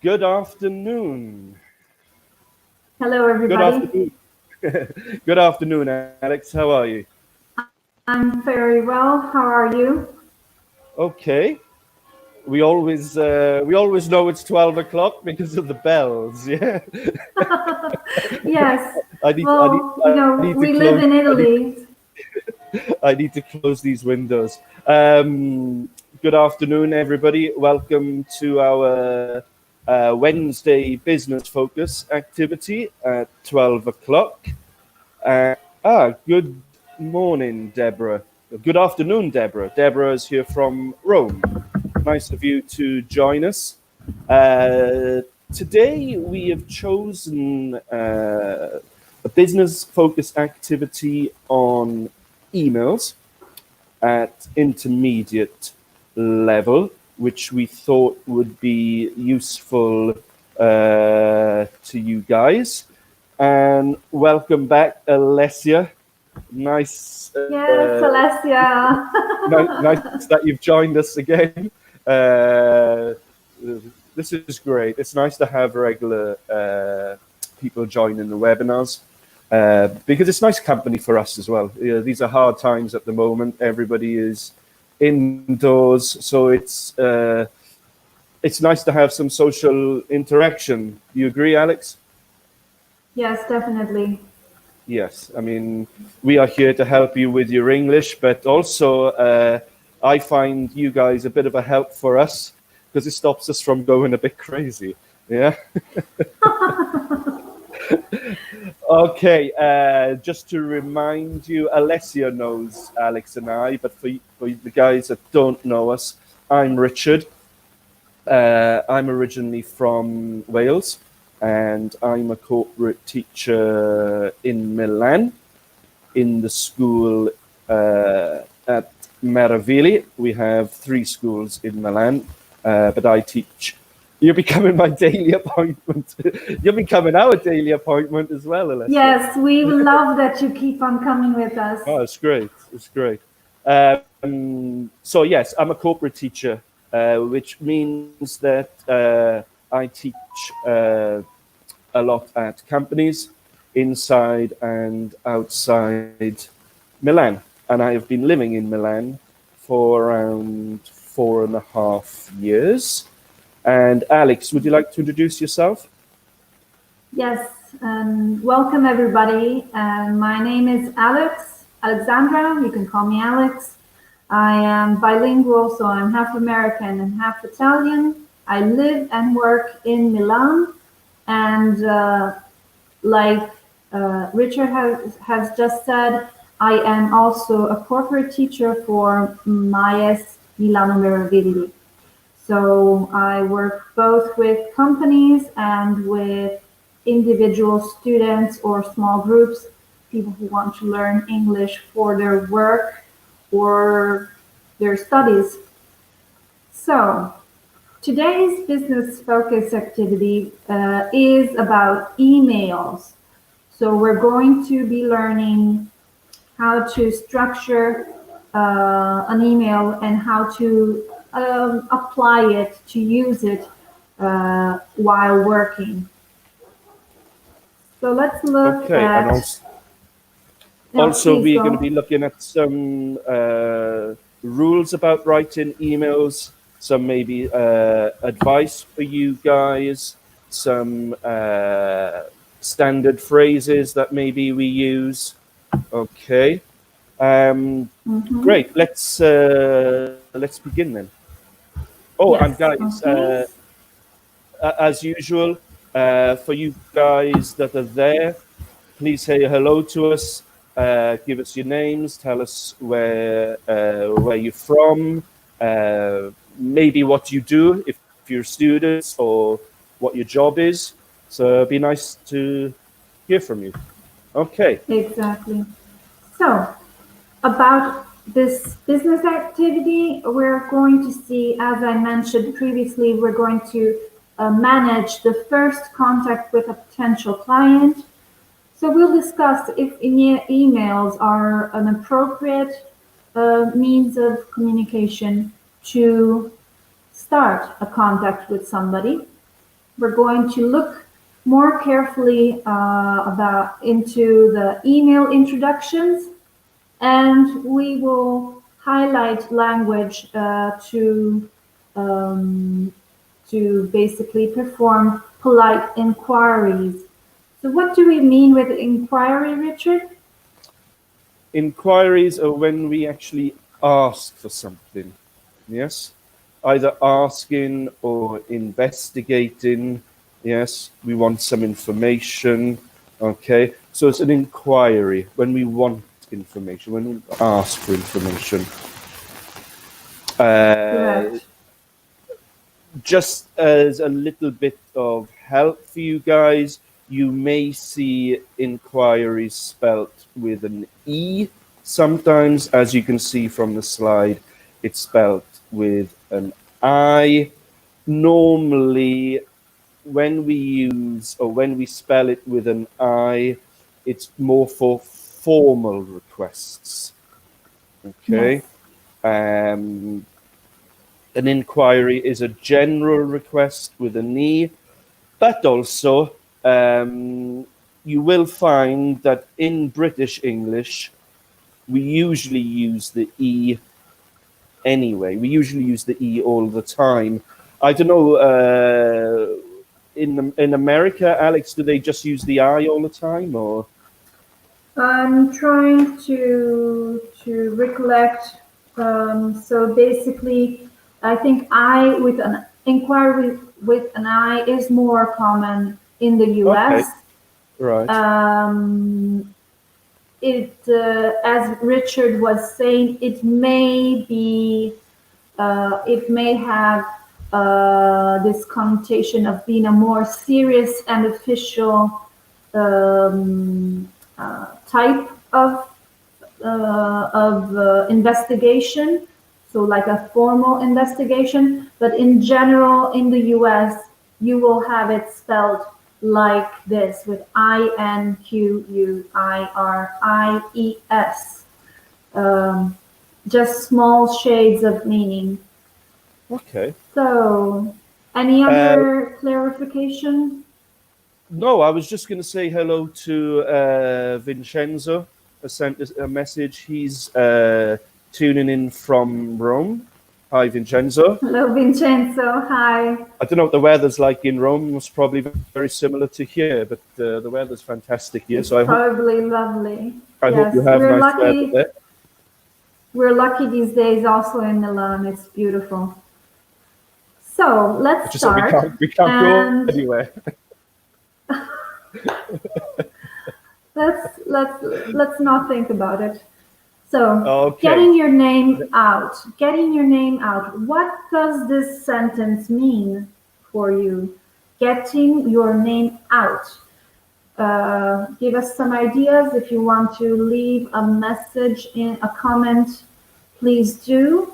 Good afternoon. Hello, Good everybody. afternoon. Good afternoon, Alex. How are you? I'm very well. How are you? Okay. We always know it's 12 o'clock because of the bells. Yeah. Yes. I need I need Well, I need to we close. live in Italy. I need to close these windows. Good afternoon, everybody. Welcome to our Wednesday business focus activity at 12 o'clock. Good morning, Deborah. Good afternoon, Deborah. Deborah is here from Rome. Nice of you to join us. Uh, Today, we have chosen a business focus activity on emails at intermediate level, which we thought would be useful to you guys. And welcome back, Alessia. Nice, Yes, Celestia. nice that you've joined us again. Uh, this is great. It's nice to have regular people joining the webinars because it's nice company for us as well. These are hard times at the moment. Everybody is indoors, so it's nice to have some social interaction. You agree, Alex? Yes, definitely. Yes, I mean, we are here to help you with your English, but also I find you guys a bit of a help for us because it stops us from going a bit crazy. Yeah. Okay. Just to remind you, Alessia knows Alex and I, but for the guys that don't know us, I'm Richard. I'm originally from Wales, and I'm a corporate teacher in Milan in the school at Meravigli. We have 3 schools in Milan, but I teach. You're becoming my daily appointment. You're becoming our daily appointment as well, Alessia. Yes, we love that you keep on coming with us. Oh, it's great. It's great. So yes, I'm a corporate teacher, which means that I teach a lot at companies inside and outside Milan. And I have been living in Milan for around 4.5 years. And Alex, would you like to introduce yourself? Yes, welcome everybody. My name is Alexandra. You can call me Alex. I am bilingual, so I'm half American and half Italian. I live and work in Milan, and like Richard has just said, I am also a corporate teacher for MAES Milano Meravigli. So I work both with companies and with individual students or small groups, people who want to learn English for their work or their studies. So today's business focus activity is about emails. So we're going to be learning how to structure an email and how to apply it, to use it while working. So let's look Okay, and at, no, also please we're going to go. be looking at some rules about writing emails, some maybe advice for you guys, some standard phrases that maybe we use. Okay. Um, Mm-hmm. Great. Let's begin then. Oh, and Yes, guys, okay. as usual, for you guys that are there, please say hello to us. Give us your names. Tell us where you're from. Maybe what you do if you're students, or what your job is. So it'd be nice to hear from you. Okay. Exactly. So about this business activity, we're going to see, as I mentioned previously, we're going to manage the first contact with a potential client. So we'll discuss if emails are an appropriate means of communication to start a contact with somebody. we're going to look more carefully about into the email introductions, and we will highlight language um, to basically perform polite inquiries. So what do we mean with inquiry, Richard? Inquiries are when we actually ask for something. Yes, either asking or investigating. Yes, we want some information. Okay, so it's an inquiry when we want information, when we ask for information. Uh, Correct. just as a little bit of help for you guys, you may see inquiries spelt with an E. Sometimes, as you can see from the slide, it's spelt with an I. Normally, when we use or when we spell it with an I, it's more for formal requests. Yes. Okay. Um, an inquiry is a general request with an E, but also you will find that in British English, we usually use the E anyway. We usually use the E all the time. I don't know, in America, Alex, do they just use the I all the time, or? I'm trying to recollect. So basically, I think I with an inquiry with an I is more common in the Okay, U.S. right. Um, as Richard was saying, it may have this connotation of being a more serious and official type of investigation, so like a formal investigation. But in general, in the U.S., you will have it spelled like this with INQUIRIES, just small shades of meaning. Okay. So, any Uh, other clarification? no, I was just going to say hello to Vincenzo. I sent a message. He's tuning in from Rome. Hi, Vincenzo. Hello, Vincenzo. Hi. I don't know what the weather's like in Rome. It's probably very similar to here, but the weather's fantastic here. It's So probably lovely. I hope you Yes, have nice weather there. We're lucky these days also in Milan. It's beautiful. So let's Just that we start, can't go and anywhere. let's not think about it. So, Okay. getting your name out. Getting your name out. What does this sentence mean for you? Getting your name out. Give us some ideas. If you want to leave a message in a comment, please do.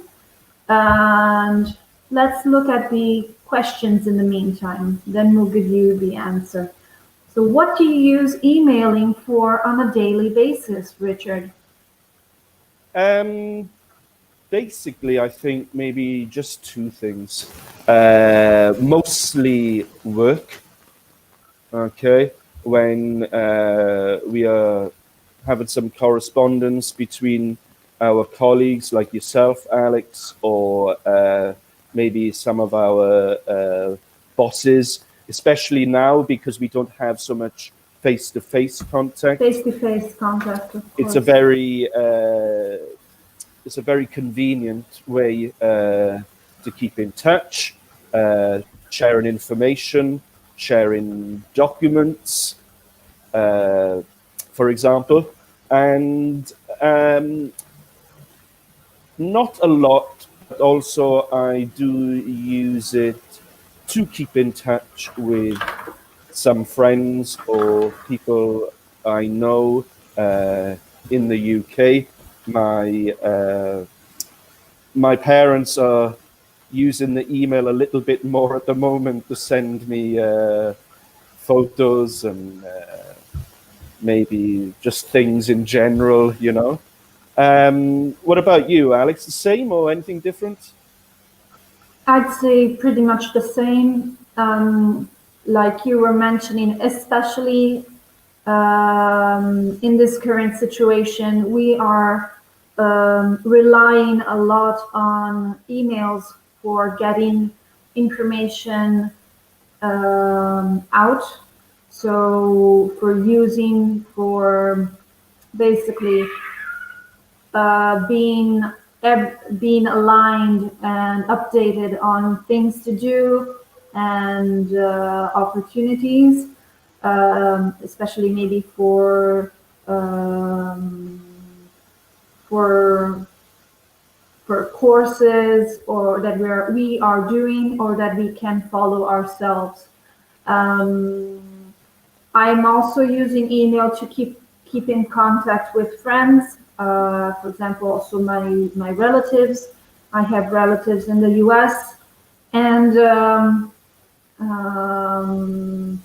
And let's look at the questions in the meantime. Then we'll give you the answer. So, what do you use emailing for on a daily basis, Richard? Um, basically, I think maybe just two things. Mostly work. Okay, when we are having some correspondence between our colleagues, like yourself, Alex, or maybe some of our bosses, especially now because we don't have so much face-to-face contact. Face-to-face contact, of It's a course. very it's a very convenient way to keep in touch, sharing information, sharing documents, uh, for example, and not a lot, but also I do use it to keep in touch with some friends or people I know in the UK. My parents are using the email a little bit more at the moment to send me photos and maybe just things in general, you know. What about you, Alex? The same or anything different? I'd say pretty much the same. like you were mentioning, especially in this current situation, we are relying a lot on emails for getting information out. So for using for basically being being aligned and updated on things to do and opportunities, especially maybe um, for for courses or that we are doing or that we can follow ourselves. Um, I'm also using email to keep in contact with friends. For example, also my relatives. I have relatives in the U.S. and um,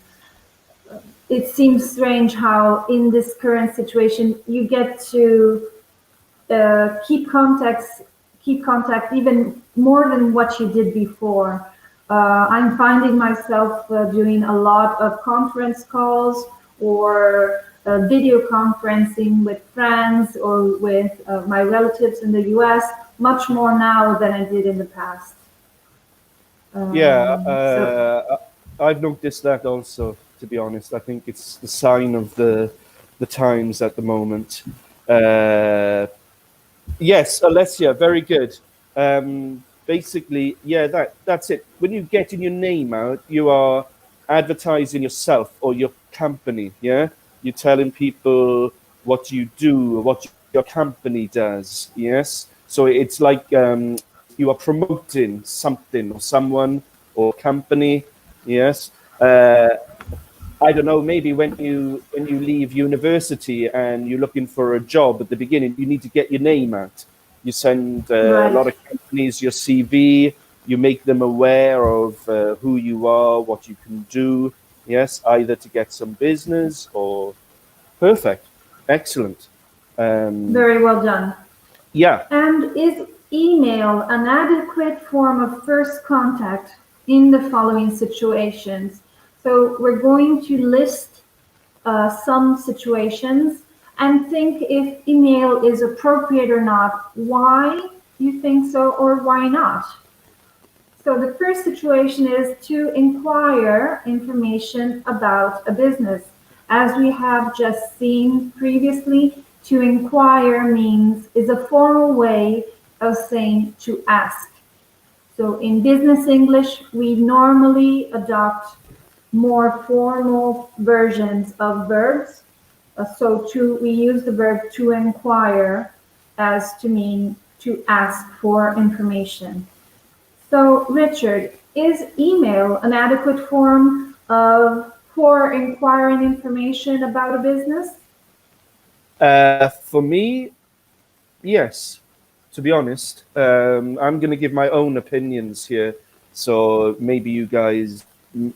it seems strange how in this current situation you get to keep contact even more than what you did before. I'm finding myself doing a lot of conference calls or video conferencing with friends or with my relatives in the US much more now than I did in the past. Yeah, So I've noticed that also. To be honest, I think it's the sign of the times at the moment. Uh, Yes, Alessia, very good. Basically, yeah, that's it. When you getting your name out, you are advertising yourself or your company. Yeah, you're telling people what you do, what your company does. Yes, so it's like you are promoting something or someone or company. Yes, I don't know, maybe when you leave university and you're looking for a job at the beginning, you need to get your name out. You send a right. lot of companies your CV. You make them aware of who you are, what you can do. Yes, either to get some business or perfect, excellent. Um, Very well done. yeah, And is email an adequate form of first contact in the following situations? So we're going to list some situations and think if email is appropriate or not, why you think so or why not. So the first situation is to inquire information about a business. As we have just seen previously, to inquire means is a formal way of saying to ask. So in business English, we normally adopt more formal versions of verbs. We use the verb to inquire as to mean to ask for information. So, Richard, is email an adequate form of for inquiring information about a business? for me, yes, to be honest, I'm going to give my own opinions here. So maybe you guys,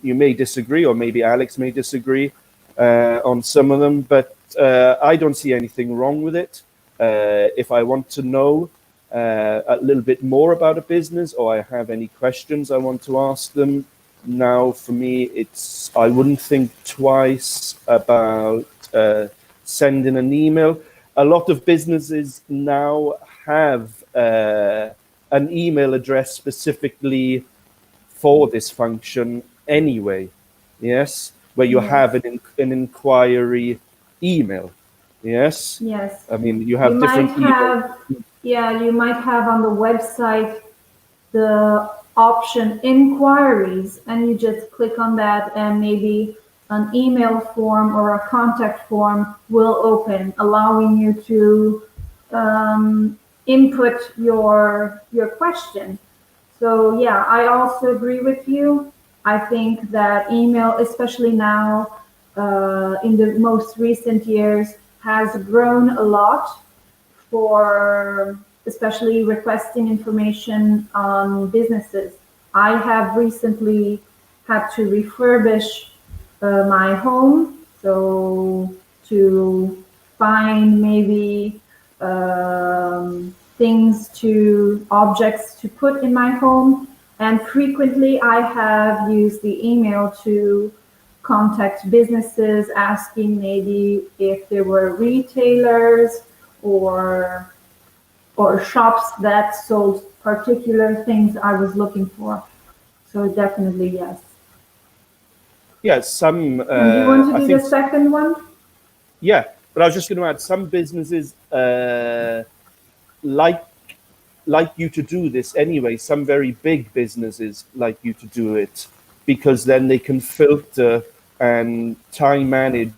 you may disagree, or maybe Alex may disagree on some of them, but I don't see anything wrong with it. If I want to know a little bit more about a business, or I have any questions I want to ask them, now for me, I wouldn't think twice about sending an email. A lot of businesses now have an email address specifically for this function anyway. Yes, where you Yes, have an inquiry email. Yes, yes. I mean you You have might different email. have, yeah, you might have on the website the option inquiries, and you just click on that, and maybe an email form or a contact form will open, allowing you to input your question. So yeah, I also agree with you. I think that email, especially now in the most recent years, has grown a lot for especially requesting information on businesses. I have recently had to refurbish my home, so to find maybe things to objects to put in my home. And frequently I have used the email to contact businesses asking maybe if there were retailers or or shops that sold particular things I was looking for. So definitely yes. Yeah, some And do you want to I do think the second one? yeah, but I was just going to add some businesses like like you to do this anyway. Some very big businesses like you to do it because then they can filter and time manage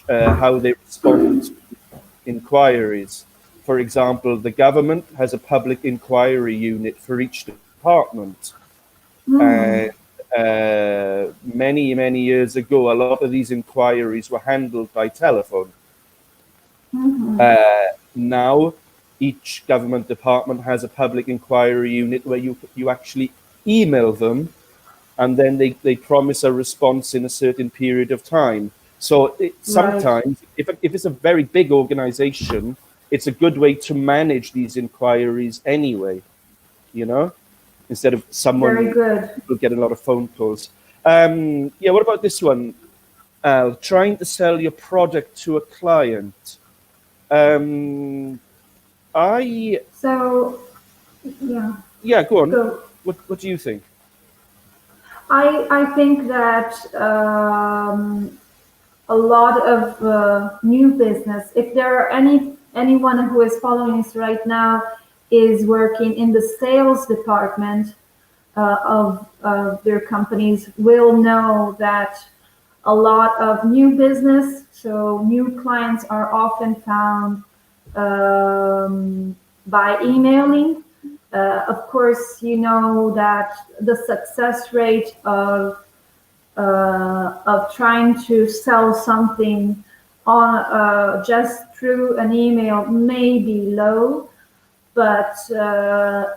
how they respond to inquiries. For example, the government has a public inquiry unit for each department. Hmm. And many years ago, a lot of these inquiries were handled by telephone. Hmm. Now, each government department has a public inquiry unit where you actually email them and then they promise a response in a certain period of time. So Right. sometimes, if it's a very big organization, it's a good way to manage these inquiries anyway, you know, instead of Very someone good. people getting a lot of phone calls. Yeah, what about this one, Al? Trying to sell your product to a client. Um, I So yeah, Yeah, go on. go. What do you think? I think that a lot of new business. If there are anyone who is following us right now is working in the sales department of their companies, will know that a lot of new business, so new clients are often found by emailing. Of course, you know that the success rate of trying to sell something on just through an email may be low, but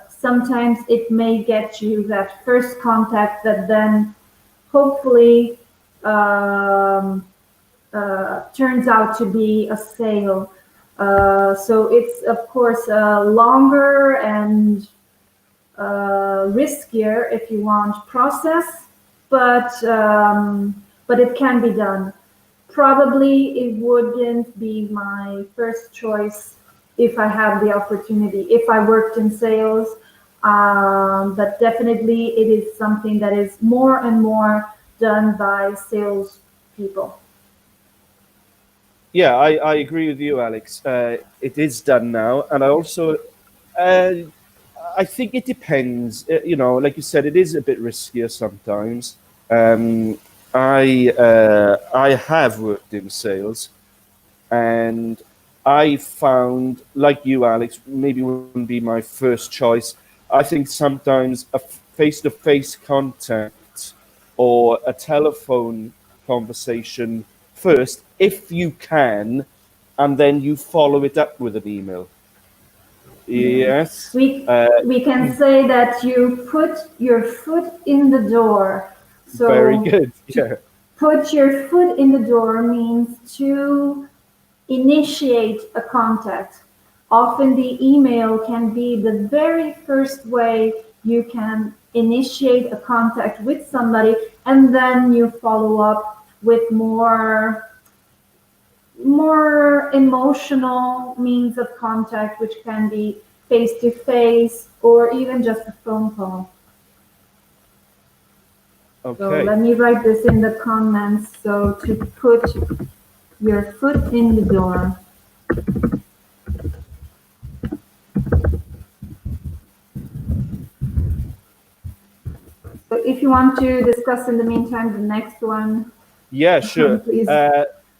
sometimes it may get you that first contact that then hopefully um, turns out to be a sale. So it's of course a longer and riskier, if you want, process, but it can be done. Probably it wouldn't be my first choice if I had the opportunity, if I worked in sales, but definitely it is something that is more and more done by sales people. Yeah, I agree with you, Alex. It is done now, and I also uh, I think it depends. You know, like you said, it is a bit riskier sometimes. Um, I have worked in sales, and I found, like you, Alex, maybe wouldn't be my first choice. I think sometimes a face-to-face contact or a telephone conversation first, if you can, and then you follow it up with an email. Yeah. Yes. We can say that you put your foot in the door. Very So good. to Yeah. put your foot in the door means to initiate a contact. Often the email can be the very first way you can initiate a contact with somebody, and then you follow up with more emotional means of contact, which can be face to face or even just a phone call. So Okay. let me write this in the comments. So to put your foot in the door. So if you want to discuss in the meantime the next one, Yeah, sure. please.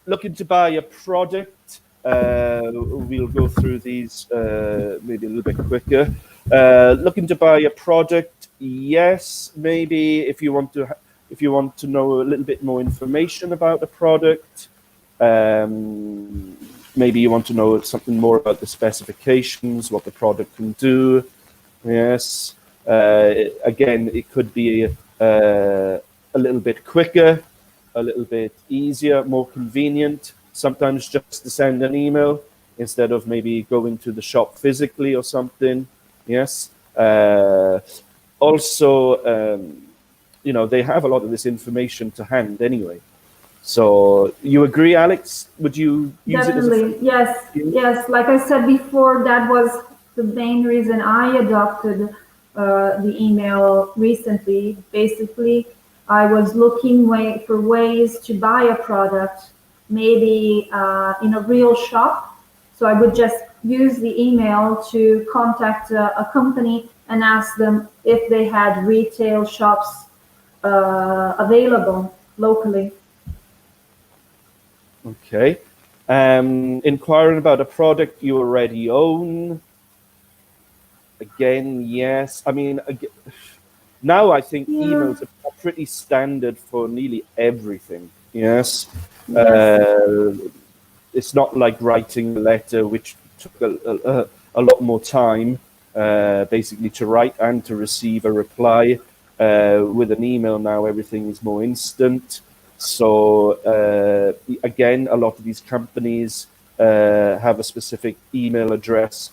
Looking to buy a product. We'll go through these maybe a little bit quicker. Looking to buy a product. Yes, maybe if you want to know a little bit more information about the product. Maybe you want to know something more about the specifications, what the product can do. Yes. Again, it could be a little bit quicker, a little bit easier, more convenient. Sometimes just to send an email instead of maybe going to the shop physically or something. Yes. also, they have a lot of this information to hand anyway. So you agree, Alex? Would you use it as a Definitely, yes, skill? yes. Like I said before, that was the main reason I adopted the email recently. Basically, I was looking for ways to buy a product, maybe in a real shop. So I would just use the email to contact a company and ask them if they had retail shops available locally. Okay. Inquiring about a product you already own. Again, yes. I mean, now I think Yeah. emails are pretty standard for nearly everything. Yes. Yes. Uh, it's not like writing a letter, which took a lot more time, basically, to write and to receive a reply. With an email now, everything is more instant. So, again, a lot of these companies have a specific email address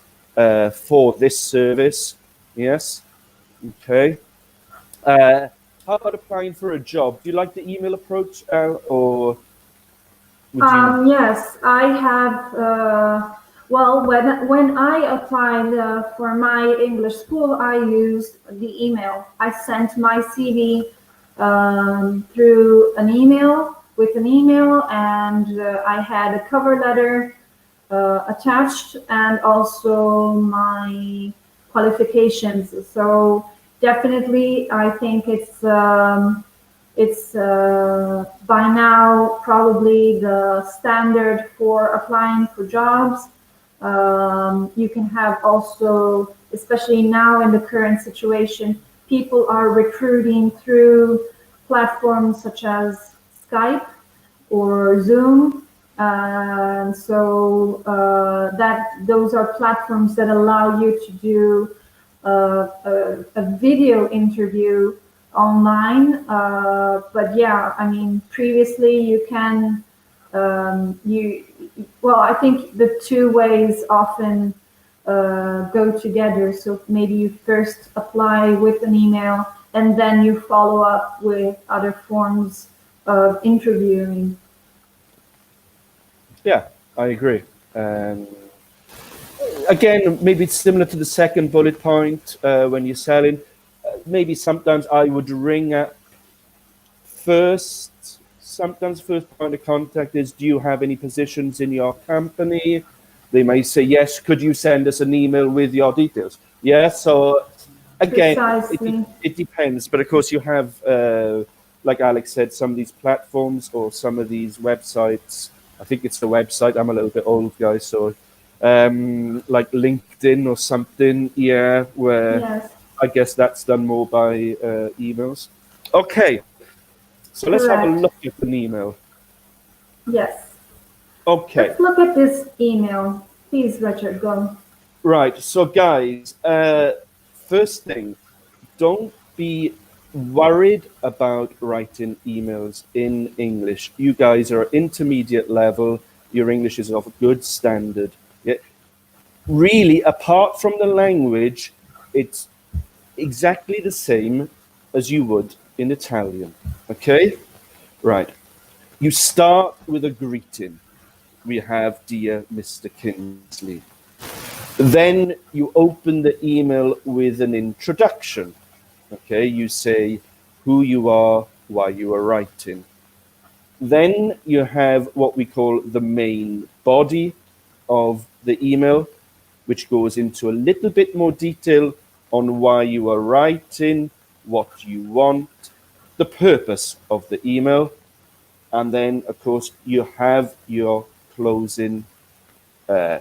for this service. Yes. Okay. Uh, how about applying for a job? Do you like the email approach, Al, or would you? Yes, I have. Well, when I applied for my English school, I used the email. I sent my CV through an email with an email, and I had a cover letter attached, and also my qualifications. So definitely, I think it's by now probably the standard for applying for jobs. You can have also, especially now in the current situation, people are recruiting through platforms such as Skype or Zoom. That those are platforms that allow you to do a video interview online. But yeah, I mean, previously you can you well, I think the two ways often go together. So maybe you first apply with an email and then you follow up with other forms of interviewing. Yeah, I agree. Um, Again, maybe it's similar to the second bullet point when you're selling. Maybe sometimes I would ring up first. Sometimes first point of contact is, do you have any positions in your company? They may say yes. Could you send us an email with your details? Yeah. So again, Precisely. it depends. But of course, you have, like Alex said, some of these platforms or some of these websites. I think it's the website. I'm a little bit old, guys, so like LinkedIn or something. Yeah, where Yes, I guess that's done more by emails. Okay, so let's have a correct. look at an email. Yes. Okay, Let's look at this email. Please, Richard, go. right. So, guys, first thing, don't be worried about writing emails in English. You guys are intermediate level. Your English is of a good standard. Yeah. Really, apart from the language, it's exactly the same as you would in Italian. Okay? Right. You start with a greeting. We have Dear Mr. Kinsley. Then you open the email with an introduction. Okay, you say who you are, why you are writing. Then you have what we call the main body of the email, which goes into a little bit more detail on why you are writing, what you want, the purpose of the email, and then, of course, you have your closing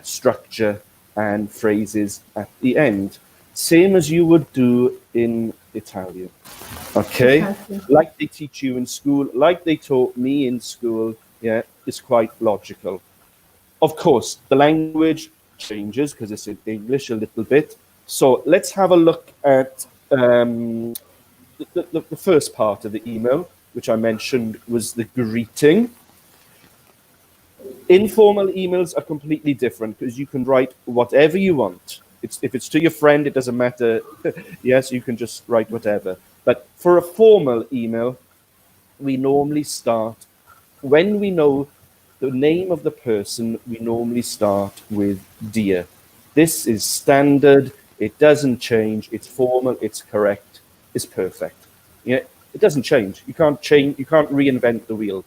structure and phrases at the end, same as you would do in Italian. Okay, Precisely. like they teach you in school, like they taught me in school. Yeah, it's quite logical. Of course, the language changes because it's in English a little bit. So let's have a look at the first part of the email, which I mentioned was the greeting. Informal emails are completely different because you can write whatever you want. if it's to your friend, it doesn't matter. Yes, you can just write whatever. But for a formal email, we normally start when we know the name of the person. We normally start with dear. This is standard. It doesn't change. It's formal. It's correct. It's perfect. Yeah, it doesn't change. You can't change. You can't reinvent the wheel.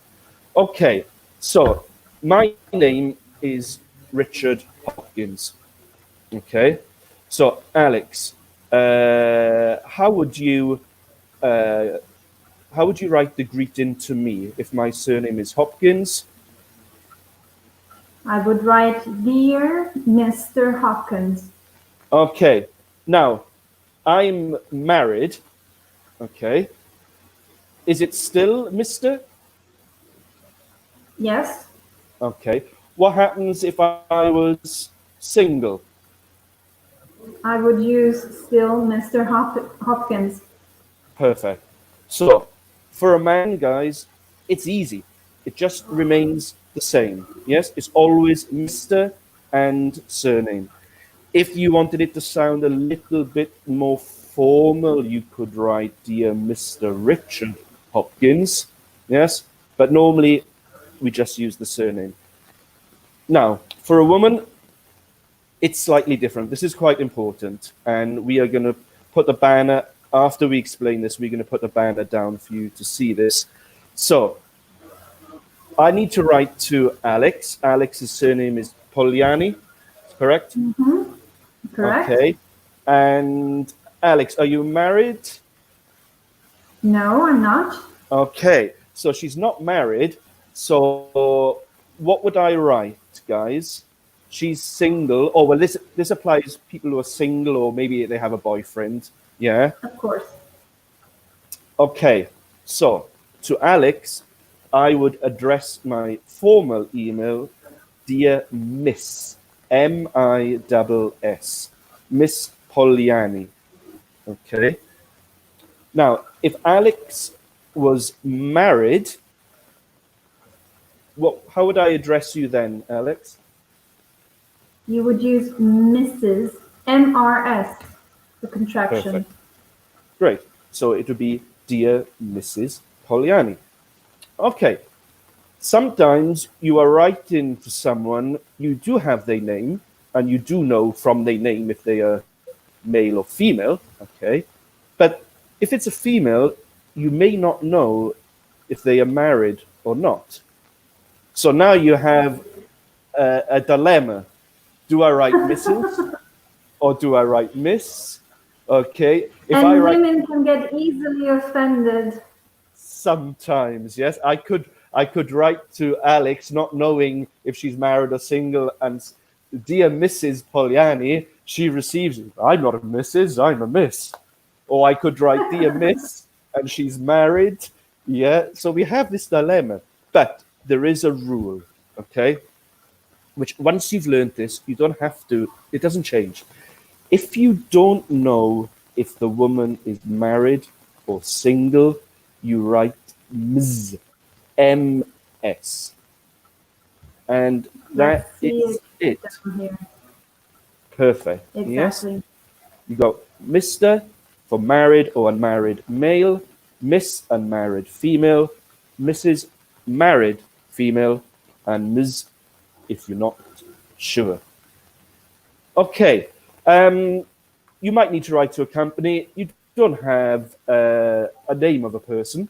Okay, so my name is Richard Hopkins. Okay, so Alex, how would you write the greeting to me if my surname is Hopkins? I would write, Dear Mr. Hopkins. Okay, now I'm married. Okay, is it still Mr.? Yes, Okay, what happens if I was single? I would use still Mr. Hopkins. Perfect. So, for a man, guys, it's easy. It just remains the same. Yes, it's always Mr. and surname. If you wanted it to sound a little bit more formal, you could write Dear Mr. Richard Hopkins. Yes, but normally we just use the surname. Now, for a woman, it's slightly different. This is quite important, and we are going to put the banner after we explain this. We're going to put the banner down for you to see this. So I need to write to Alex. Alex's surname is Poliani, correct? Correct? Okay. And Alex, are you married? No, I'm not. Okay. So she's not married. So what would I write, guys? She's single. Oh well, this applies people who are single or maybe they have a boyfriend. Yeah. Of course. Okay. So to Alex, I would address my formal email, dear Miss Miss Miss Poliani. Okay. Now, if Alex was married, how would I address you then, Alex? You would use Mrs. MRS, the contraction. Perfect. Great. So it would be Dear Mrs. Poliani. Okay. Sometimes you are writing to someone, you do have their name, and you do know from their name if they are male or female. Okay. But if it's a female, you may not know if they are married or not. So now you have a dilemma. Do I write Mrs. or do I write Miss? Okay. If And I write women can get easily offended. sometimes, yes, I could write to Alex not knowing if she's married or single, and dear Mrs. Poliani, she receives it. I'm not a Mrs. I'm a Miss. Or I could write dear Miss, and she's married. Yeah. So we have this dilemma, but there is a rule. Okay. Which once you've learned this, you don't have to. It doesn't change. If you don't know if the woman is married or single, you write Ms, MS, and Let's that see is it it. down here. Perfect. Yes. Exactly. You got Mr. for married or unmarried male, Miss unmarried female, Mrs. married female, and Ms. if you're not sure. Okay. You might need to write to a company. You don't have a name of a person.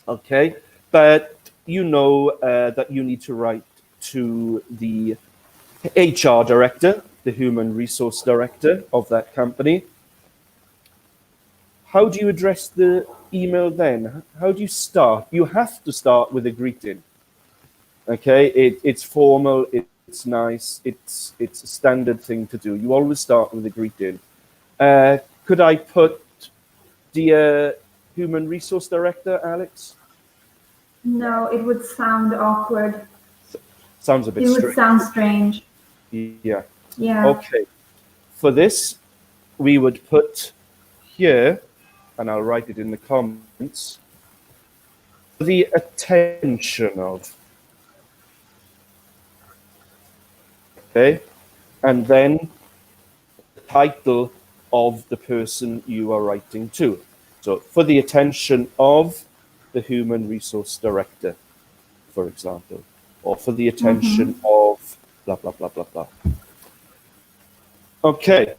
Okay. But you know that you need to write to the HR director, the human resource director of that company. How do you address the email then? How do you start? You have to start with a greeting. Okay, it's formal, it's nice, it's a standard thing to do. You always start with a greeting. Could I put dear human resource director, Alex? No, it would sound awkward. Sounds a bit It would strange. sound strange. Yeah. Yeah. Okay. For this, we would put here, and I'll write it in the comments, the attention of. Okay. And then title of the person you are writing to. So for the attention of the human resource director, for example, or for the attention of blah, blah, blah, blah, blah. Okay. There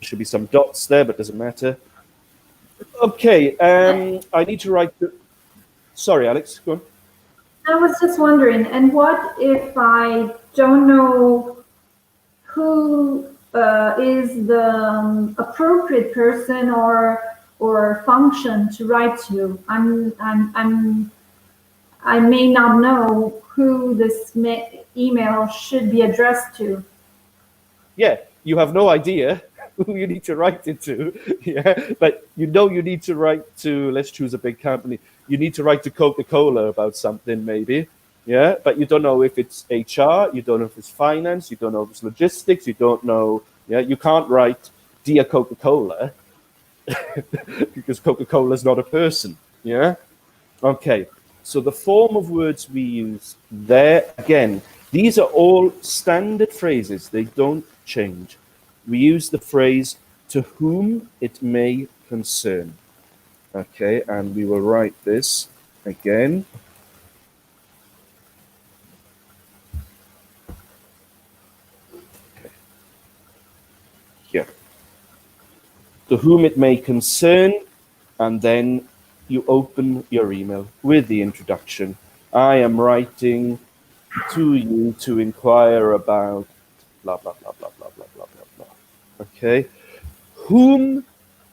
should be some dots there, but doesn't matter. Okay. I need to write the... Sorry, Alex, go on. I was just wondering, and what if I don't know who is the appropriate person or function to write to? I may not know who this email should be addressed to. Yeah, you have no idea who you need to write it to. Yeah, but you know you need to write to, let's choose a big company. You need to write to Coca-Cola about something, maybe. Yeah, but you don't know if it's HR, you don't know if it's finance, you don't know if it's logistics, you don't know. Yeah, you can't write Dear Coca-Cola because Coca-Cola is not a person. Yeah. Okay. So the form of words we use there, again, these are all standard phrases. They don't change. We use the phrase to whom it may concern. Okay, and we will write this again. Okay. Here. To whom it may concern, and then you open your email with the introduction. I am writing to you to inquire about blah, blah, blah, blah, blah, blah, blah, blah, blah. Okay. Whom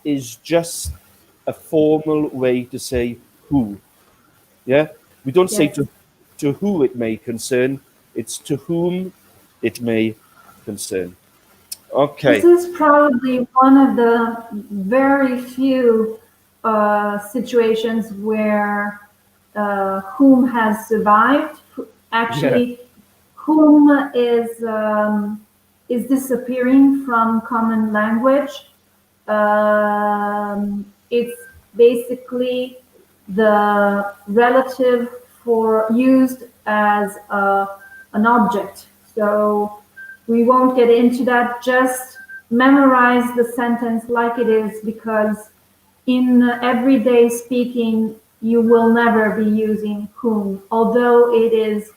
is just a formal way to say who. Yeah. We don't say to who it may concern. It's to whom it may concern. Okay. This is probably one of the very few situations where whom has survived. Actually, whom is disappearing from common language. It's basically the relative for used as an object. So we won't get into that. Just memorize the sentence like it is, because in everyday speaking, you will never be using whom, although it is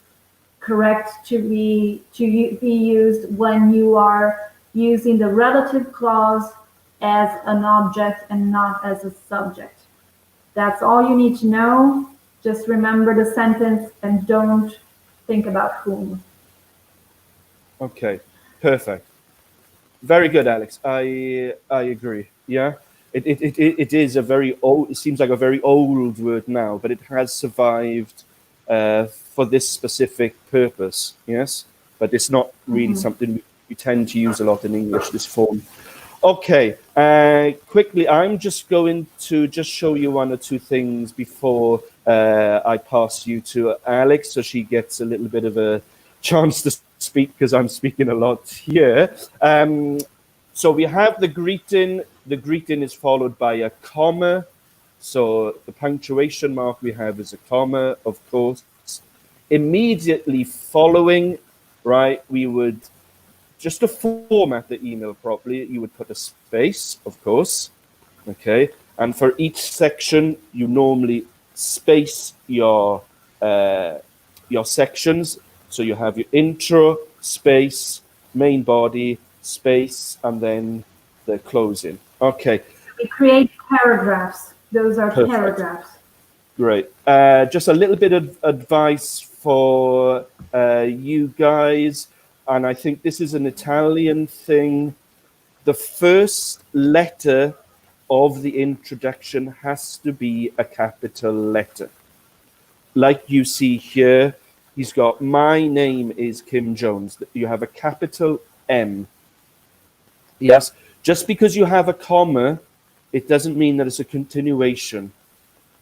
correct to be used when you are using the relative clause as an object and not as a subject. That's all you need to know. Just remember the sentence and don't think about whom. Okay, perfect. Very good, Alex. I agree. Yeah, it is a very old. It seems like a very old word now, but it has survived for this specific purpose. Yes, but it's not really something we tend to use a lot in English. This form. Okay, quickly, I'm just going to just show you one or two things before I pass you to Alex, so she gets a little bit of a chance to speak, because I'm speaking a lot here. So we have the greeting. The greeting is followed by a comma. So the punctuation mark we have is a comma, of course. Immediately following, right, we would, just to format the email properly, you would put a space, of course. Okay. And for each section, you normally space your sections. So you have your intro, space, main body, space, and then the closing. Okay. We create paragraphs. Those are Perfect. paragraphs. Great. Just a little bit of advice for you guys, and I think this is an Italian thing. The first letter of the introduction has to be a capital letter. Like you see here, he's got, my name is Kim Jones. You have a capital M. Yes, just because you have a comma, it doesn't mean that it's a continuation.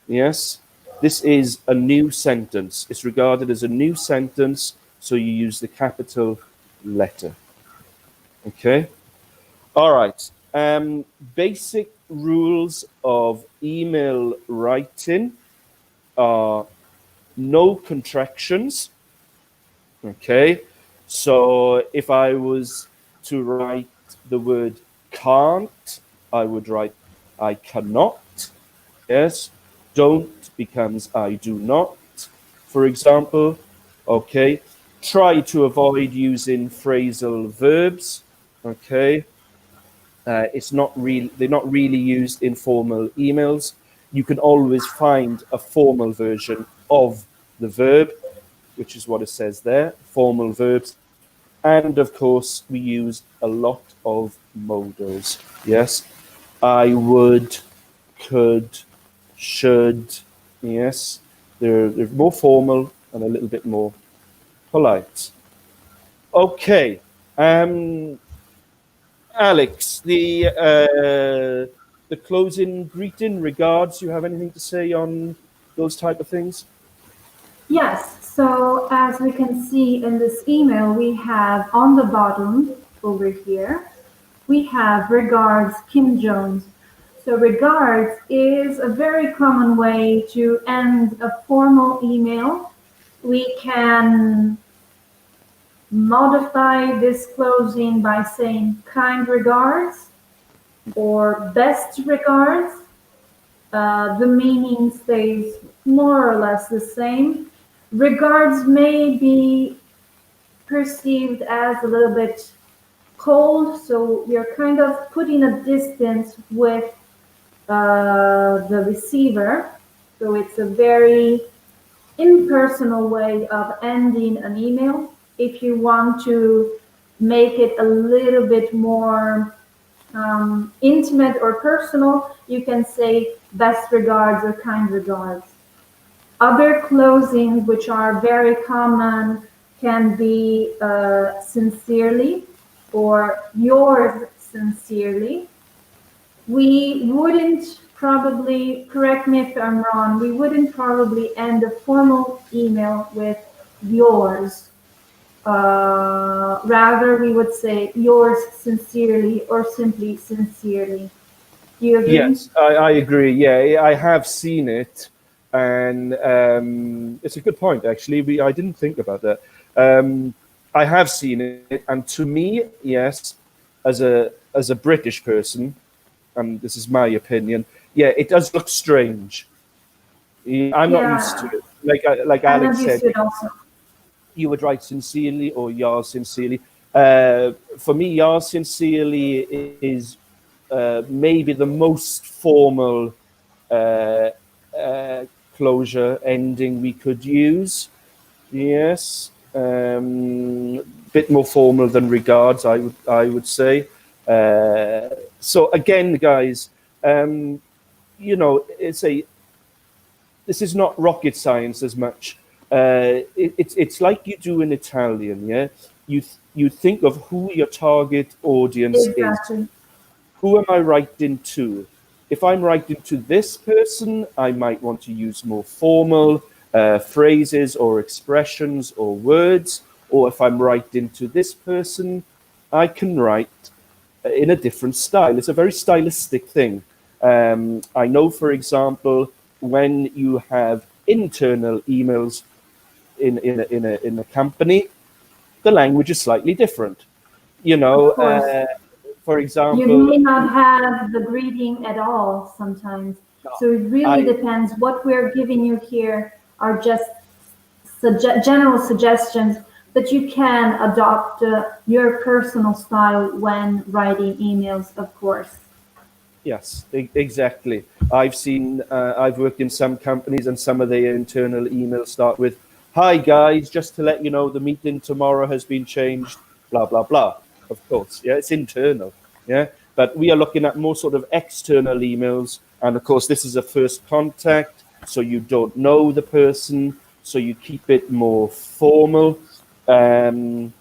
Yes, this is a new sentence. It's regarded as a new sentence, so you use the capital letter. Okay. All right. Basic rules of email writing are no contractions. Okay. So if I was to write the word can't, I would write I cannot. Yes. Don't becomes I do not, for example. Okay. Try to avoid using phrasal verbs. Okay. It's not real. They're not really used in formal emails. You can always find a formal version of the verb, which is what it says there, formal verbs. And of course, we use a lot of modals. Yes, I would, could, should. Yes, they're more formal and a little bit more polite. Okay, Alex, the closing greeting, regards. You have anything to say on those type of things? Yes, so as we can see in this email, we have on the bottom over here, we have regards Kim Jones. So regards is a very common way to end a formal email. We can modify this closing by saying kind regards or best regards. The meaning stays more or less the same. Regards may be perceived as a little bit cold, so you're kind of putting a distance with the receiver. So it's a very impersonal way of ending an email. If you want to make it a little bit more intimate or personal, you can say best regards or kind regards. Other closings which are very common can be sincerely or yours sincerely. We wouldn't probably, correct me if I'm wrong, we wouldn't probably end a formal email with yours. Rather, we would say yours sincerely or simply sincerely. Do you agree? Yes, I agree. Yeah, I have seen it, and it's a good point. Actually, I didn't think about that. I have seen it, and to me, yes, as a British person, and this is my opinion, yeah, it does look strange. I'm not used to Yeah, it. Like I'm Alex not used said, to it also. you would write sincerely or yours sincerely. For me, yours sincerely is maybe the most formal uh, uh, closure ending we could use. Yes, bit more formal than regards, I would say. So again, guys, um, this is not rocket science as much. It's like you do in Italian. Yeah, you think of who your target audience is. Exactly. Who am I writing to? If I'm writing to this person, I might want to use more formal phrases or expressions or words. Or if I'm writing to this person, I can write in a different style. It's a very stylistic thing. I know, for example, when you have internal emails in a company, the language is slightly different. You know, Of course. for You example, may not have the greeting at all sometimes. So it really I depends. What we're giving you here are just general suggestions, but you can adopt your personal style when writing emails, of course. Yes, exactly. I've worked in some companies, and some of their internal emails start with, "Hi guys, just to let you know the meeting tomorrow has been changed." Blah blah blah. Of course, yeah, it's internal. Yeah, but we are looking at more sort of external emails, and of course, this is a first contact, so you don't know the person, so you keep it more formal. Um,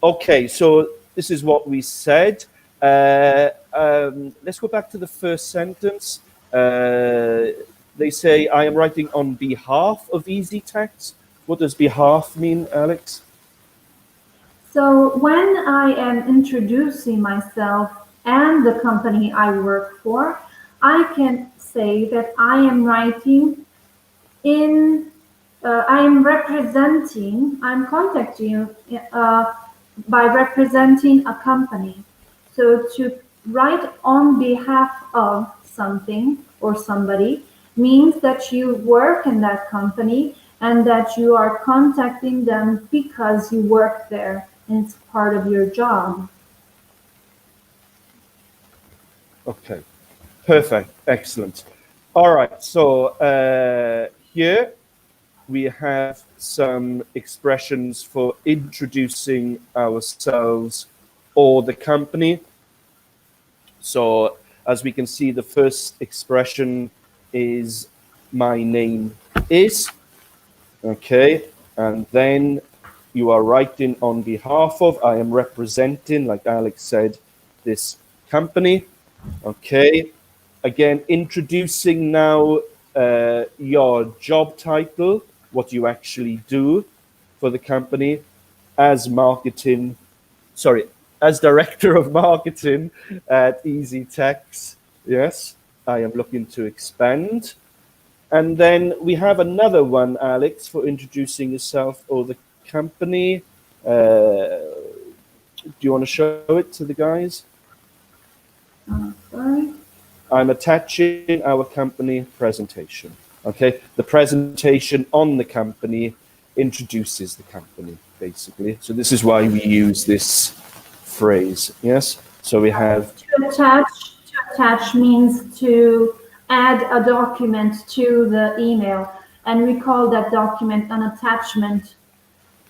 Okay, so this is what we said. Let's go back to the first sentence. They say, I am writing on behalf of Easy Tax. What does behalf mean, Alex? So when I am introducing myself and the company I work for, I can say that I am writing in, I am representing, I'm contacting you uh, by representing a company. So to write on behalf of something or somebody means that you work in that company and that you are contacting them because you work there and it's part of your job. Okay, perfect, excellent. All right, so here we have some expressions for introducing ourselves or the company. So as we can see, the first expression is my name is, okay, and then you are writing on behalf of, I am representing, like Alex said, this company, okay. Again, introducing now your job title, what you actually do for the company as marketing, sorry, as director of marketing at Easy Tax. Yes, I am looking to expand. And then we have another one, Alex, for introducing yourself or the company. Do you want to show it to the guys? Sorry. I'm attaching our company presentation. Okay, the presentation on the company introduces the company, basically. So this is why we use this phrase. Yes. So we have To attach means to add a document to the email, and we call that document an attachment.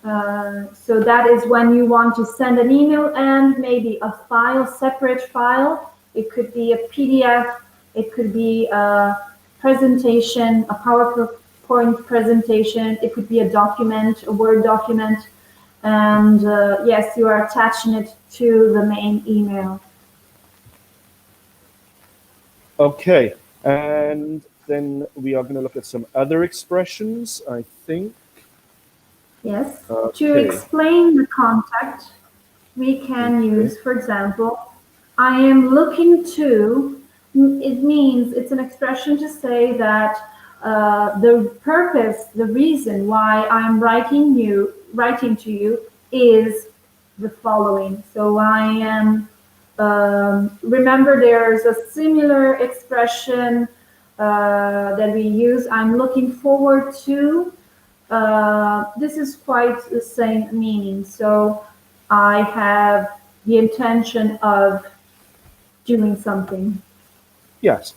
So that is when you want to send an email and maybe a file, separate file. It could be a PDF, it could be a presentation, a PowerPoint presentation, it could be a document, a Word document. And yes, you are attaching it to the main email. okay, and then we are going to look at some other expressions, I think. Yes. To Okay. explain the contact, we can Okay. use, for example, I am looking to, it means it's an expression to say that the purpose, the reason why I'm writing to you is the following. So I am, remember there's a similar expression that we use, I'm looking forward to. This is quite the same meaning. So I have the intention of doing something. Yes,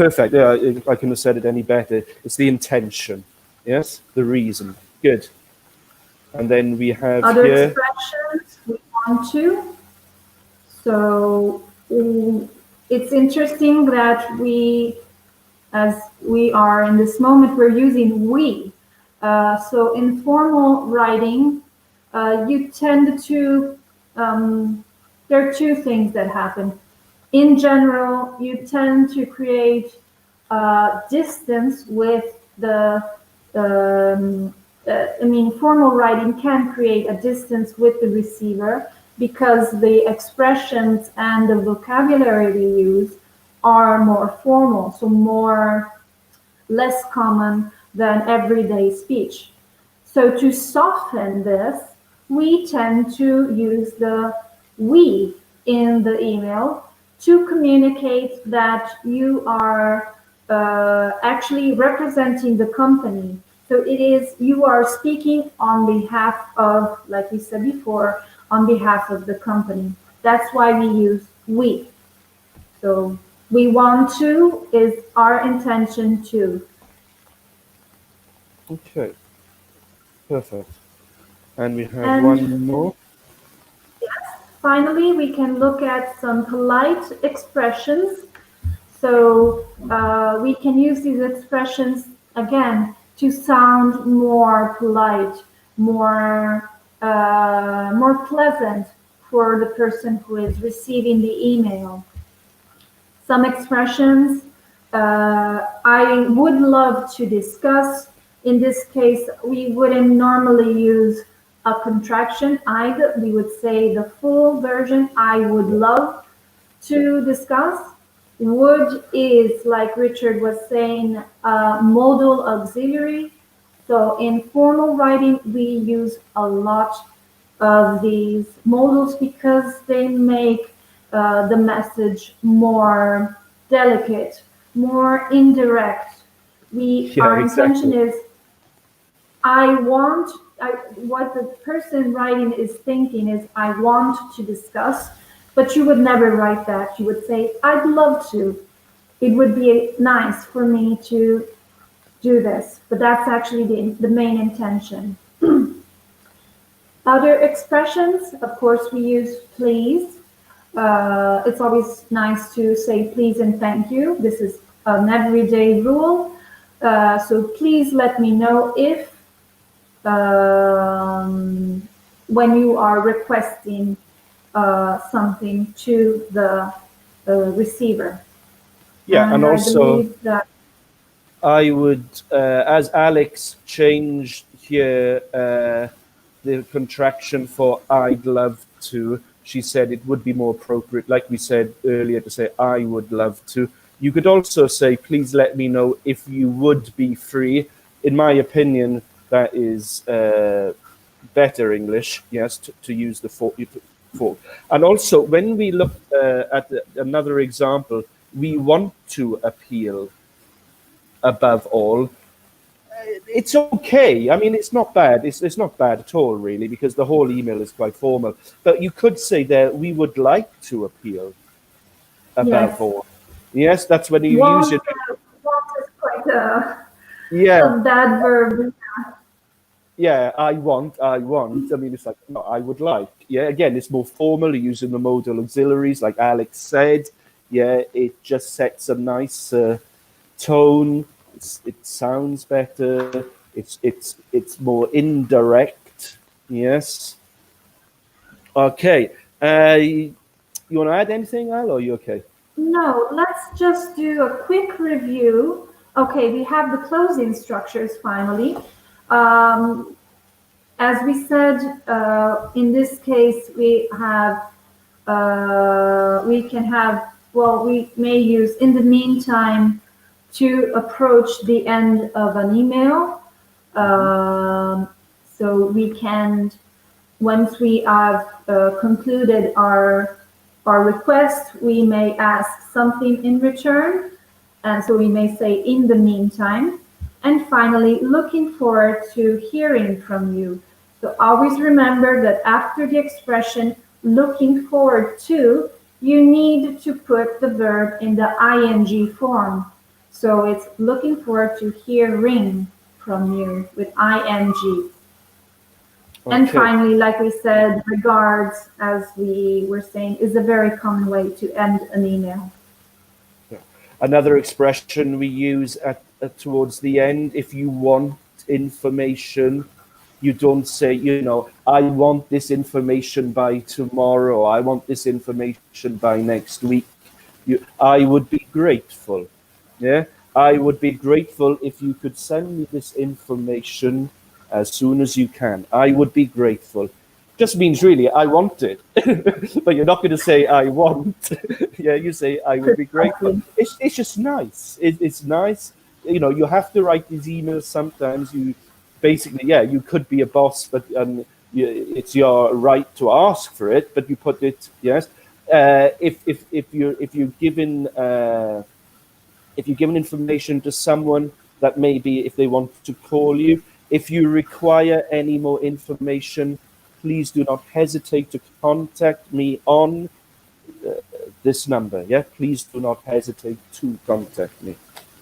perfect. Yeah, I couldn't have said it any better. It's the intention. Yes, the reason. Good. And then we have Other here. expressions we want to. So it's interesting that as we are in this moment, we're using we. So in formal writing, you tend to, there are two things that happen. In general, you tend to create distance with the, I mean, formal writing can create a distance with the receiver because the expressions and the vocabulary we use are more formal, so less common than everyday speech. So to soften this, we tend to use the we in the email to communicate that you are actually representing the company. So it is, you are speaking on behalf of, like we said before, on behalf of the company. That's why we use we. So we want to is our intention to. Okay, perfect. And we have And one more. finally, we can look at some polite expressions. So we can use these expressions again to sound more polite, more pleasant for the person who is receiving the email. Some expressions I would love to discuss. In this case, we wouldn't normally use a contraction either. We would say the full version, I would love to discuss. Would is, like Richard was saying, a modal auxiliary. So in formal writing, we use a lot of these modals because they make the message more delicate, more indirect. Yeah, Our intention exactly. is, I want, what the person writing is thinking is, I want to discuss, but you would never write that. You would say, I'd love to. It would be nice for me to do this, but that's actually the main intention. Other expressions, of course, we use please. It's always nice to say please and thank you. This is an everyday rule. So please let me know if, um, when you are requesting something to the receiver. Yeah, and And I also believe that, I would, as Alex changed here the contraction for I'd love to, she said it would be more appropriate, like we said earlier, to say I would love to. You could also say, please let me know if you would be free. In my opinion, that is better English, yes, to use the for. And also, when we look at another example, we want to appeal above all. It's okay. I mean, it's not bad. It's not bad at all, really, because the whole email is quite formal. But you could say there, we would like to appeal above yes, all. Yes, that's when you use want, it. want is quite Yeah, a bad verb. yeah, I want, I want. I mean, it's like, no, I would like. Yeah, again, it's more formal using the modal auxiliaries, like Alex said. Yeah, it just sets a nice tone. It sounds better. It's more indirect. Yes. Okay. You want to add anything, Al, or are you okay? No, let's just do a quick review. Okay, we have the closing structures finally. Um, as we said, in this case, we can have, well, we may use in the meantime to approach the end of an email. Mm-hmm. So we can, once we have concluded our request, we may ask something in return. And so we may say in the meantime. And finally, looking forward to hearing from you. So always remember that after the expression looking forward to, you need to put the verb in the ing form. So it's looking forward to hearing from you with ing. And Okay. finally, like we said, regards, as we were saying, is a very common way to end an email. Yeah. Another expression we use towards the end, if you want information, you don't say, I want this information by tomorrow. I want this information by next week. I would be grateful. Yeah. I would be grateful if you could send me this information as soon as you can. I would be grateful. Just means really, I want it. But you're not going to say, I want. Yeah, you say, I would be grateful. Precisely. It's just nice. It's nice. You have to write these emails sometimes. You basically, yeah, you could be a boss, but it's your right to ask for it. But you put it, yes. If you're giving information to someone that maybe if they want to call you, if you require any more information, please do not hesitate to contact me on this number. Yeah, please do not hesitate to contact me.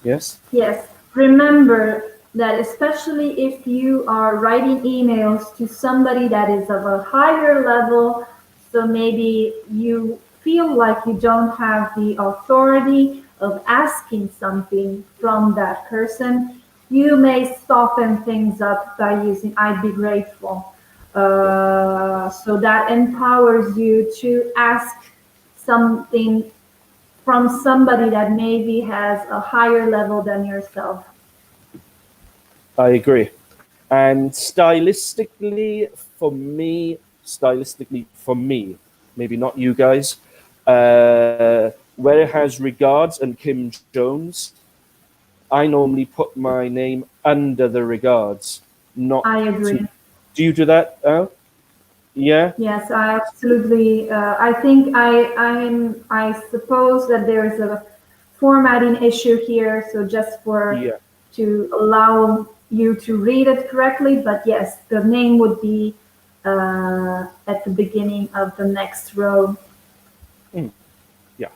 Yes. Yes. Remember that especially if you are writing emails to somebody that is of a higher level, so maybe you feel like you don't have the authority of asking something from that person, you may soften things up by using I'd be grateful. Yeah. So that empowers you to ask something from somebody that maybe has a higher level than yourself. I agree. And stylistically for me, maybe not you guys, where it has regards and Kim Jones, I normally put my name under the regards, not I to. agree. Do you do that, Al? Yeah, Yes, I absolutely. I think I suppose that there is a formatting issue here, so just for yeah. to allow you to read it correctly. But yes, the name would be at the beginning of the next row. Mm, yeah.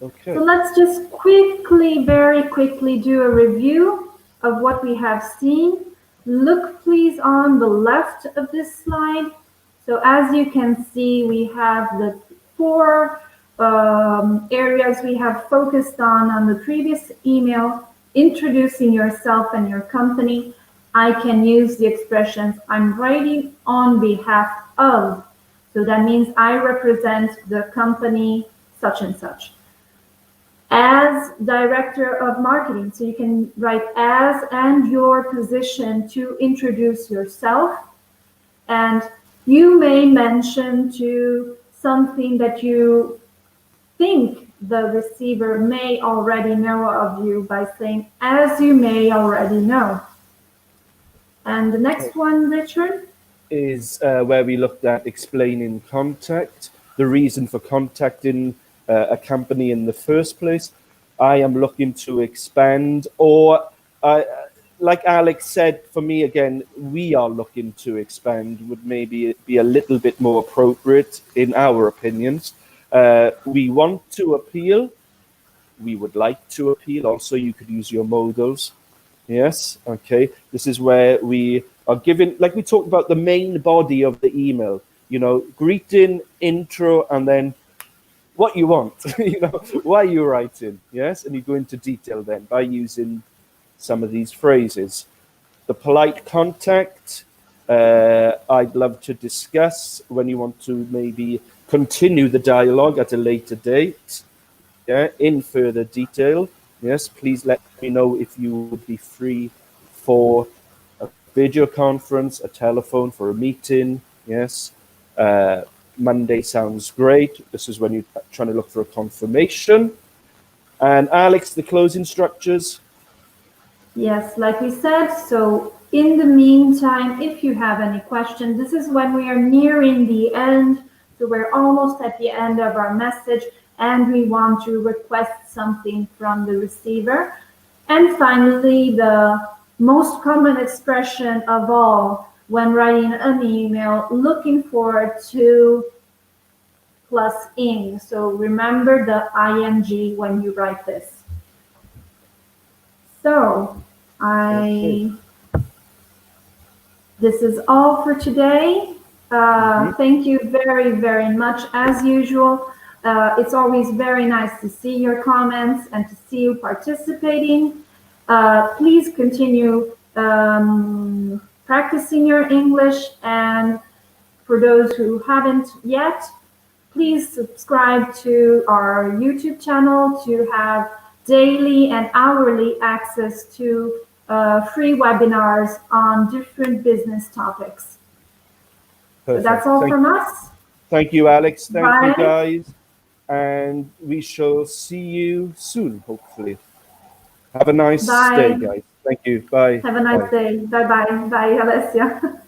So Okay. let's just quickly, very quickly do a review of what we have seen. Look please on the left of this slide. So as you can see, we have the four areas we have focused on the previous email, introducing yourself and your company. I can use the expressions I'm writing on behalf of. So that means I represent the company such and such as director of marketing. So you can write as and your position to introduce yourself. And you may mention to something that you think the receiver may already know of you by saying, as you may already know. And the next one, Richard? Is where we looked at explaining contact, the reason for contacting a company in the first place. I am looking to expand, or like Alex said, for me again, we are looking to expand would maybe be a little bit more appropriate in our opinions. We want to appeal. We would like to appeal. Also, you could use your modals. Yes. Okay. This is where we are giving, like we talked about, the main body of the email. Greeting, intro, and then what you want. Why you're writing. Yes, and you go into detail then by using some of these phrases. The polite contact. I'd love to discuss when you want to maybe continue the dialogue at a later date. Yeah, in further detail. Yes, please let me know if you would be free for a video conference, a telephone, for a meeting. Yes, uh, Monday sounds great. This is when you're trying to look for a confirmation. And Alex, the closing structures. Yes, like we said, so in the meantime, if you have any questions, this is when we are nearing the end. So we're almost at the end of our message and we want to request something from the receiver. And finally, the most common expression of all when writing an email, looking for to plus ing. So remember the ing when you write this. So Okay. I this is all for today. Mm-hmm. Thank you very, very much as usual. It's always very nice to see your comments and to see you participating. Please continue practicing your English, and for those who haven't yet, please subscribe to our YouTube channel to have daily and hourly access to free webinars on different business topics. So that's Perfect. all Thank from us. Thank you, Alex. Thank you, Bye. guys. And we shall see you soon, hopefully. Have a nice day, Bye. guys. Thank you. Bye. Have a nice Bye. day. Bye bye. Bye, Alessia.